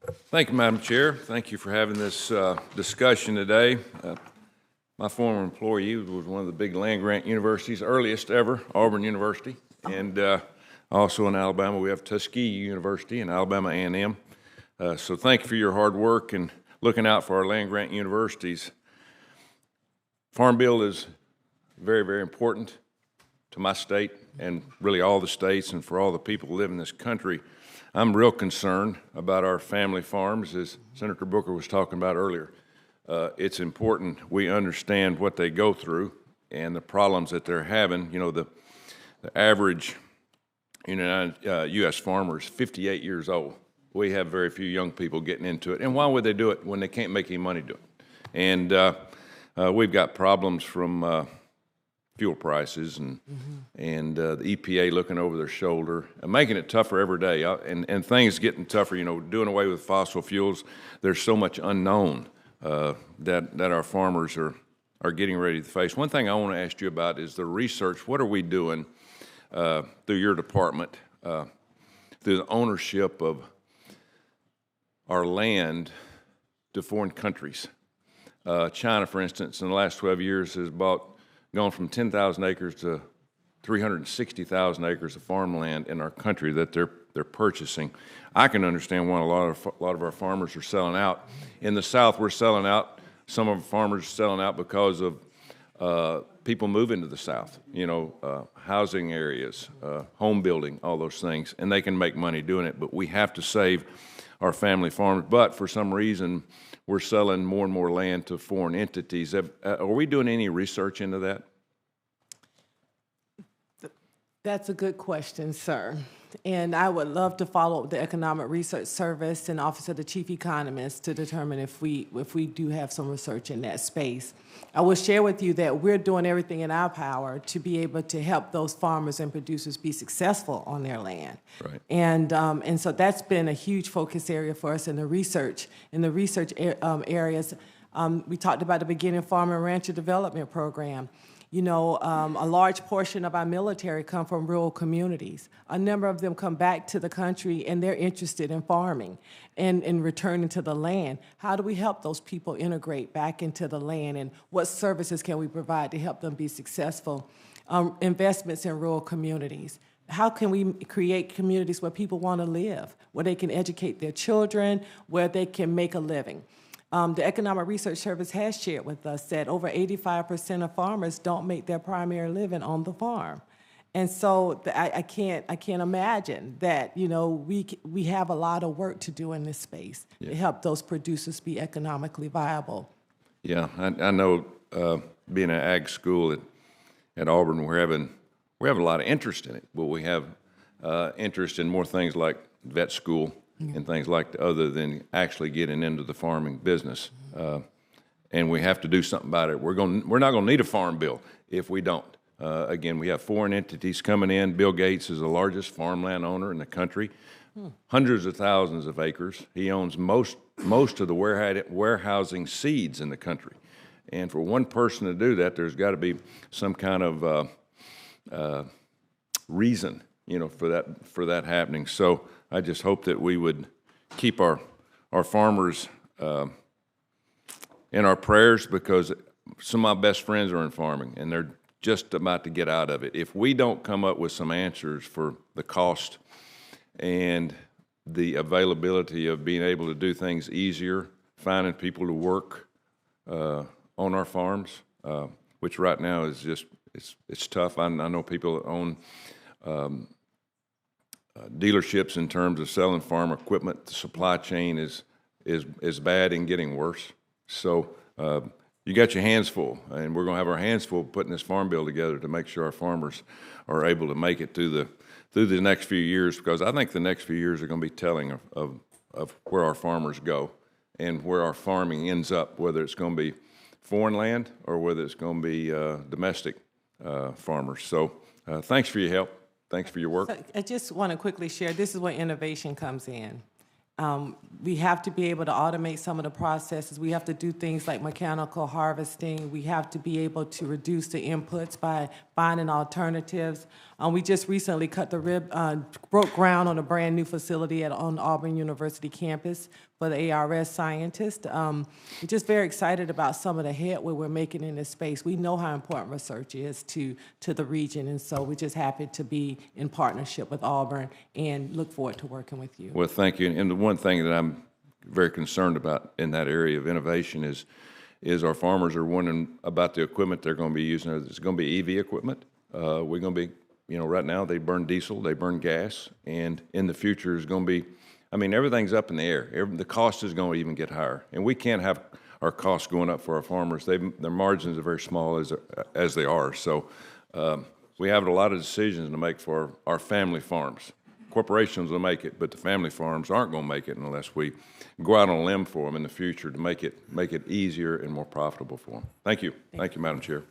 Thank you, Madam Chair. Thank you for having this discussion today. My former employee was one of the big land-grant universities, earliest ever, Auburn University, and also in Alabama we have Tuskegee University and Alabama A&M. So thank you for your hard work and looking out for our land-grant universities. Farm Bill is very, very important to my state and really all the states and for all the people who live in this country. I'm real concerned about our family farms, as Senator Booker was talking about earlier. It's important we understand what they go through and the problems that they're having. You know, the average U.S. farmer is 58 years old. We have very few young people getting into it. And why would they do it when they can't make any money doing it? And we've got problems from fuel prices and the EPA looking over their shoulder and making it tougher every day. And things getting tougher, you know, doing away with fossil fuels. There's so much unknown that our farmers are getting ready to face. One thing I want to ask you about is the research. What are we doing through your department, through the ownership of our land to foreign countries? China, for instance, in the last 12 years has gone from 10,000 acres to 360,000 acres of farmland in our country that they're purchasing. I can understand why a lot of our farmers are selling out. In the South, we're selling out. Some of our farmers are selling out because of people moving to the South, you know, housing areas, home building, all those things, and they can make money doing it, but we have to save our family farms. But for some reason, we're selling more and more land to foreign entities. Are we doing any research into that? That's a good question, sir. And I would love to follow up with the Economic Research Service and Office of the Chief Economist to determine if we do have some research in that space. I will share with you that we're doing everything in our power to be able to help those farmers and producers be successful on their land. Right. And so that's been a huge focus area for us in the research areas. We talked about the Beginning Farm and Rancher Development Program. You know, a large portion of our military come from rural communities. A number of them come back to the country and they're interested in farming and returning to the land. How do we help those people integrate back into the land, and what services can we provide to help them be successful? Investments in rural communities. How can we create communities where people want to live, where they can educate their children, where they can make a living? The Economic Research Service has shared with us that over 85% of farmers don't make their primary living on the farm. And so I can't imagine that, you know, we have a lot of work to do in this space to help those producers be economically viable. Yeah, I know being an ag school at Auburn, we have a lot of interest in it, but we have interest in more things like vet school and things like that, other than actually getting into the farming business. And we have to do something about it. We're not going to need a farm bill if we don't. Again, we have foreign entities coming in. Bill Gates is the largest farmland owner in the country, hundreds of thousands of acres. He owns most of the warehousing seeds in the country. And for one person to do that, there's got to be some kind of reason, you know, for that happening. So I just hope that we would keep our farmers in our prayers, because some of my best friends are in farming and they're just about to get out of it. If we don't come up with some answers for the cost and the availability of being able to do things easier, finding people to work on our farms, which right now is just, it's tough. I know people that own dealerships in terms of selling farm equipment. The supply chain is bad and getting worse. So you got your hands full, and we're going to have our hands full putting this farm bill together to make sure our farmers are able to make it through the next few years, because I think the next few years are going to be telling of where our farmers go and where our farming ends up, whether it's going to be foreign land or whether it's going to be domestic farmers. So thanks for your help. Thanks for your work. So I just want to quickly share, this is where innovation comes in. we have to be able to automate some of the processes. We have to do things like mechanical harvesting. We have to be able to reduce the inputs by finding alternatives. We just recently broke ground on a brand new facility on Auburn University campus for the ARS scientists. We're just very excited about some of the headway we're making in this space. We know how important research is to the region, and so we're just happy to be in partnership with Auburn and look forward to working with you. Well, thank you. And the one thing that I'm very concerned about in that area of innovation is our farmers are wondering about the equipment they're going to be using. It's going to be EV equipment. We're going to be, right now they burn diesel, they burn gas, and in the future is going to be, everything's up in the air. The cost is going to even get higher, and we can't have our costs going up for our farmers. Their margins are very small as they are. So we have a lot of decisions to make for our family farms. Corporations will make it, but the family farms aren't going to make it unless we go out on a limb for them in the future to make it easier and more profitable for them. Thank you. Thank you, Madam Chair.